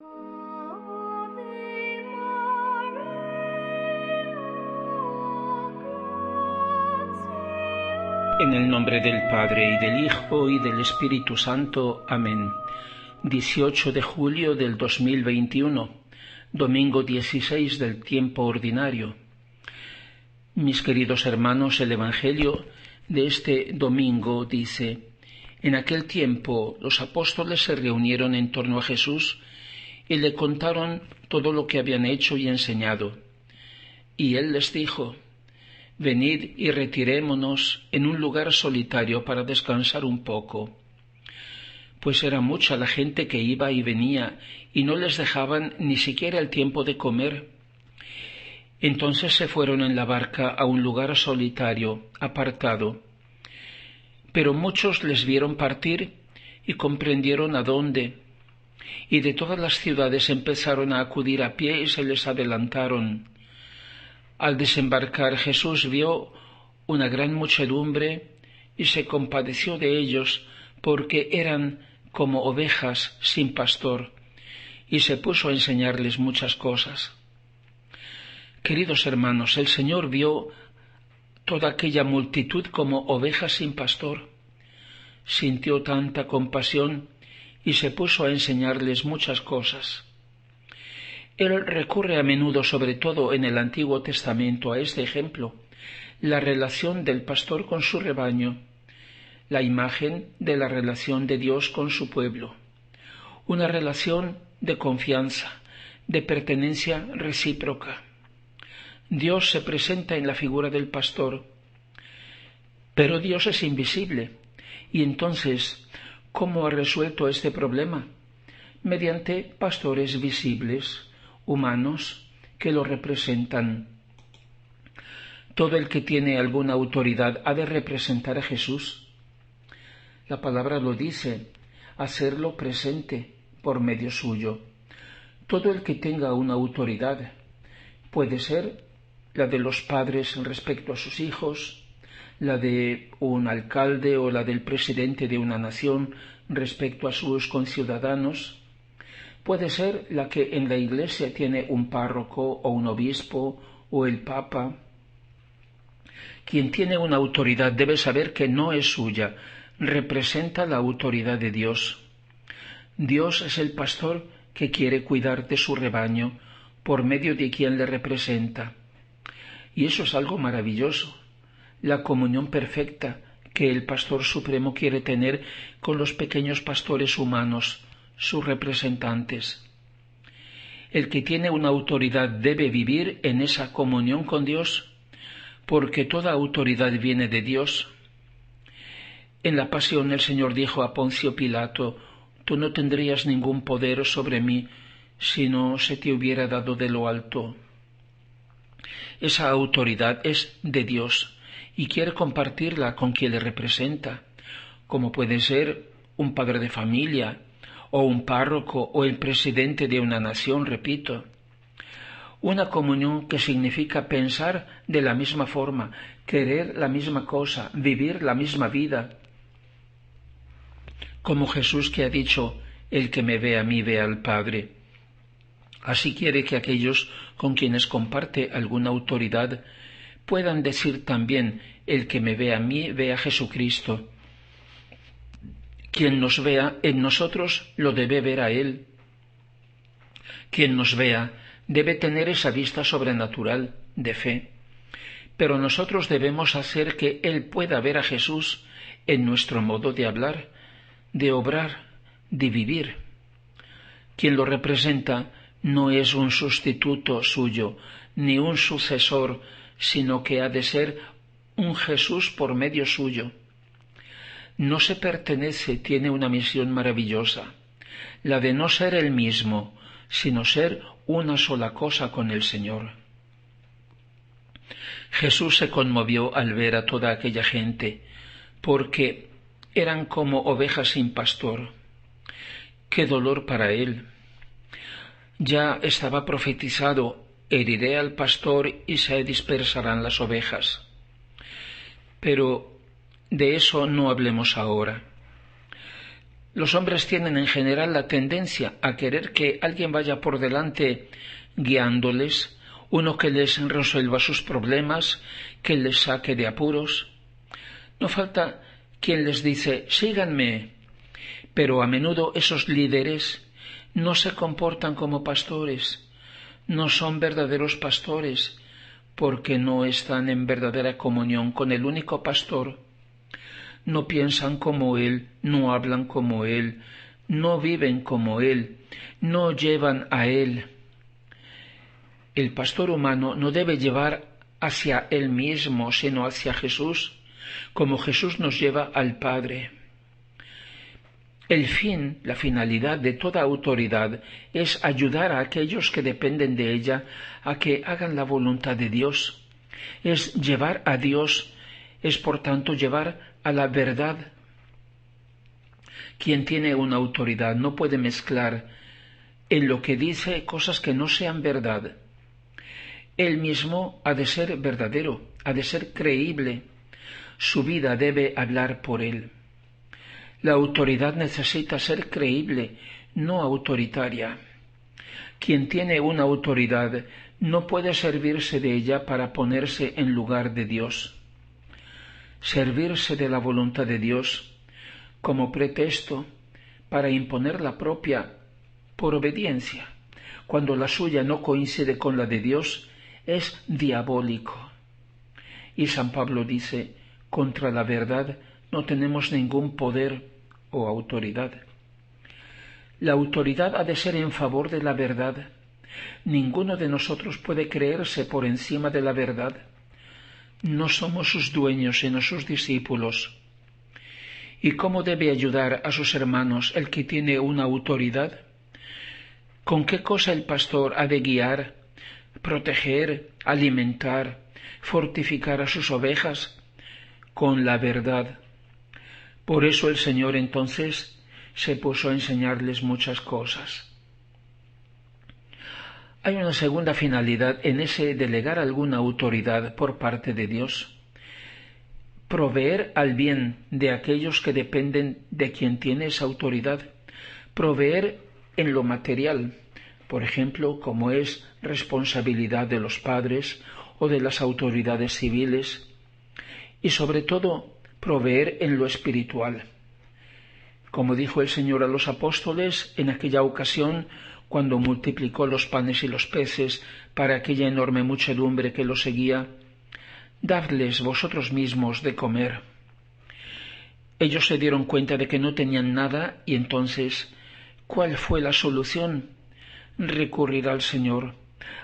En el nombre del Padre, y del Hijo, y del Espíritu Santo. Amén. 18 de julio del 2021, domingo 16 del tiempo ordinario. Mis queridos hermanos, el Evangelio de este domingo dice: en aquel tiempo los apóstoles se reunieron en torno a Jesús y le contaron todo lo que habían hecho y enseñado. Y él les dijo: venid y retirémonos en un lugar solitario para descansar un poco. Pues era mucha la gente que iba y venía, y no les dejaban ni siquiera el tiempo de comer. Entonces se fueron en la barca a un lugar solitario, apartado. Pero muchos les vieron partir y comprendieron a dónde, y de todas las ciudades empezaron a acudir a pie y se les adelantaron. Al desembarcar, Jesús vio una gran muchedumbre y se compadeció de ellos, porque eran como ovejas sin pastor, y se puso a enseñarles muchas cosas. Queridos hermanos, el Señor vio toda aquella multitud como ovejas sin pastor, sintió tanta compasión y se puso a enseñarles muchas cosas. Él recurre a menudo, sobre todo en el Antiguo Testamento, a este ejemplo, la relación del pastor con su rebaño, la imagen de la relación de Dios con su pueblo, una relación de confianza, de pertenencia recíproca. Dios se presenta en la figura del pastor, pero Dios es invisible, y entonces, ¿cómo ha resuelto este problema? Mediante pastores visibles, humanos, que lo representan. Todo el que tiene alguna autoridad ha de representar a Jesús. La palabra lo dice: hacerlo presente por medio suyo. Todo el que tenga una autoridad, puede ser la de los padres respecto a sus hijos, la de un alcalde o la del presidente de una nación respecto a sus conciudadanos, puede ser la que en la Iglesia tiene un párroco o un obispo o el Papa. Quien tiene una autoridad debe saber que no es suya, representa la autoridad de Dios. Dios es el pastor que quiere cuidar de su rebaño por medio de quien le representa. Y eso es algo maravilloso, la comunión perfecta que el Pastor Supremo quiere tener con los pequeños pastores humanos, sus representantes. El que tiene una autoridad debe vivir en esa comunión con Dios, porque toda autoridad viene de Dios. En la pasión el Señor dijo a Poncio Pilato: tú no tendrías ningún poder sobre mí si no se te hubiera dado de lo alto. Esa autoridad es de Dios y quiere compartirla con quien le representa, como puede ser un padre de familia, o un párroco, o el presidente de una nación, repito. Una comunión que significa pensar de la misma forma, querer la misma cosa, vivir la misma vida. Como Jesús, que ha dicho: el que me ve a mí ve al Padre. Así quiere que aquellos con quienes comparte alguna autoridad puedan decir también: el que me ve a mí ve a Jesucristo. Quien nos vea en nosotros lo debe ver a Él. Quien nos vea debe tener esa vista sobrenatural de fe, pero nosotros debemos hacer que Él pueda ver a Jesús en nuestro modo de hablar, de obrar, de vivir. Quien lo representa no es un sustituto suyo, ni un sucesor, sino que ha de ser un Jesús por medio suyo. No se pertenece, tiene una misión maravillosa, la de no ser el mismo, sino ser una sola cosa con el Señor. Jesús se conmovió al ver a toda aquella gente, porque eran como ovejas sin pastor. ¡Qué dolor para él! Ya estaba profetizado: heriré al pastor y se dispersarán las ovejas. Pero de eso no hablemos ahora. Los hombres tienen en general la tendencia a querer que alguien vaya por delante guiándoles, uno que les resuelva sus problemas, que les saque de apuros. No falta quien les dice síganme, pero a menudo esos líderes no se comportan como pastores, no son verdaderos pastores, porque no están en verdadera comunión con el único pastor. No piensan como Él, no hablan como Él, no viven como Él, no llevan a Él. El pastor humano no debe llevar hacia Él mismo, sino hacia Jesús, como Jesús nos lleva al Padre. El fin, la finalidad de toda autoridad es ayudar a aquellos que dependen de ella a que hagan la voluntad de Dios. Es llevar a Dios, es por tanto llevar a la verdad. Quien tiene una autoridad no puede mezclar en lo que dice cosas que no sean verdad. Él mismo ha de ser verdadero, ha de ser creíble. Su vida debe hablar por él. La autoridad necesita ser creíble, no autoritaria. Quien tiene una autoridad no puede servirse de ella para ponerse en lugar de Dios. Servirse de la voluntad de Dios como pretexto para imponer la propia por obediencia, cuando la suya no coincide con la de Dios, es diabólico. Y San Pablo dice, contra la verdad no tenemos ningún poder o autoridad. La autoridad ha de ser en favor de la verdad. Ninguno de nosotros puede creerse por encima de la verdad. No somos sus dueños, sino sus discípulos. ¿Y cómo debe ayudar a sus hermanos el que tiene una autoridad? ¿Con qué cosa el pastor ha de guiar, proteger, alimentar, fortificar a sus ovejas? Con la verdad. Por eso el Señor entonces se puso a enseñarles muchas cosas. Hay una segunda finalidad en ese delegar alguna autoridad por parte de Dios. Proveer al bien de aquellos que dependen de quien tiene esa autoridad. Proveer en lo material, por ejemplo, como es responsabilidad de los padres o de las autoridades civiles. Y sobre todo, proveer en lo espiritual. Como dijo el Señor a los apóstoles en aquella ocasión cuando multiplicó los panes y los peces para aquella enorme muchedumbre que lo seguía, dadles vosotros mismos de comer. Ellos se dieron cuenta de que no tenían nada y entonces, ¿cuál fue la solución? Recurrir al Señor,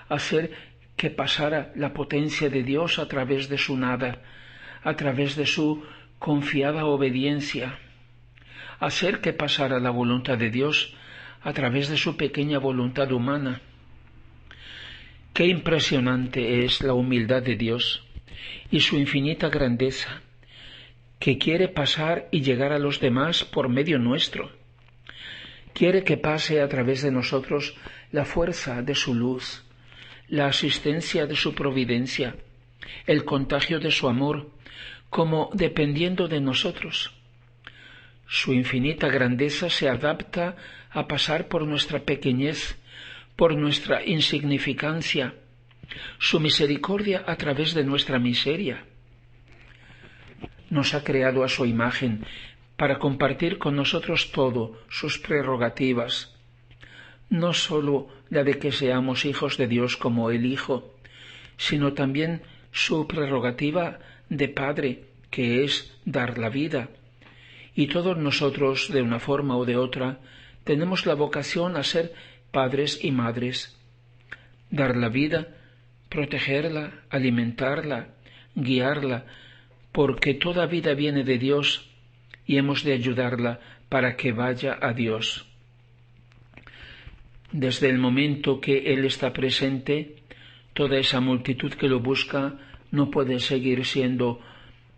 hacer que pasara la potencia de Dios a través de su nada, a través de su confiada obediencia, hacer que pasara la voluntad de Dios a través de su pequeña voluntad humana. Qué impresionante es la humildad de Dios y su infinita grandeza, que quiere pasar y llegar a los demás por medio nuestro. Quiere que pase a través de nosotros la fuerza de su luz, la asistencia de su providencia, el contagio de su amor, como dependiendo de nosotros. Su infinita grandeza se adapta a pasar por nuestra pequeñez, por nuestra insignificancia, su misericordia a través de nuestra miseria. Nos ha creado a su imagen para compartir con nosotros todo, sus prerrogativas, no sólo la de que seamos hijos de Dios como el Hijo, sino también su prerrogativa de Padre, que es dar la vida. Y todos nosotros, de una forma o de otra, tenemos la vocación a ser padres y madres, dar la vida, protegerla, alimentarla, guiarla, porque toda vida viene de Dios y hemos de ayudarla para que vaya a Dios. Desde el momento que Él está presente, toda esa multitud que lo busca no puede seguir siendo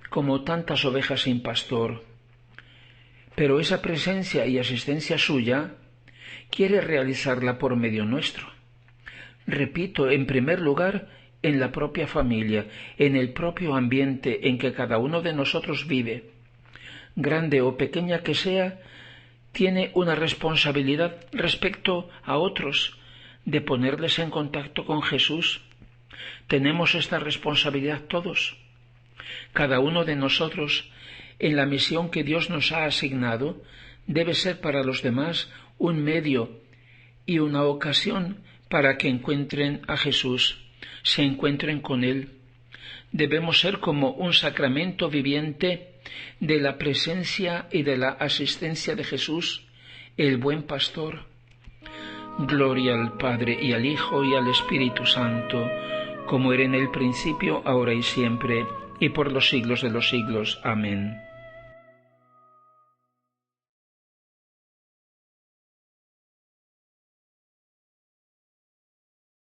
como tantas ovejas sin pastor. Pero esa presencia y asistencia suya quiere realizarla por medio nuestro. Repito, en primer lugar, en la propia familia, en el propio ambiente en que cada uno de nosotros vive, grande o pequeña que sea, tiene una responsabilidad respecto a otros de ponerles en contacto con Jesús. Tenemos esta responsabilidad todos. Cada uno de nosotros, en la misión que Dios nos ha asignado, debe ser para los demás un medio y una ocasión para que encuentren a Jesús, se encuentren con Él. Debemos ser como un sacramento viviente de la presencia y de la asistencia de Jesús, el buen pastor. Gloria al Padre y al Hijo y al Espíritu Santo, como era en el principio, ahora y siempre, y por los siglos de los siglos. Amén.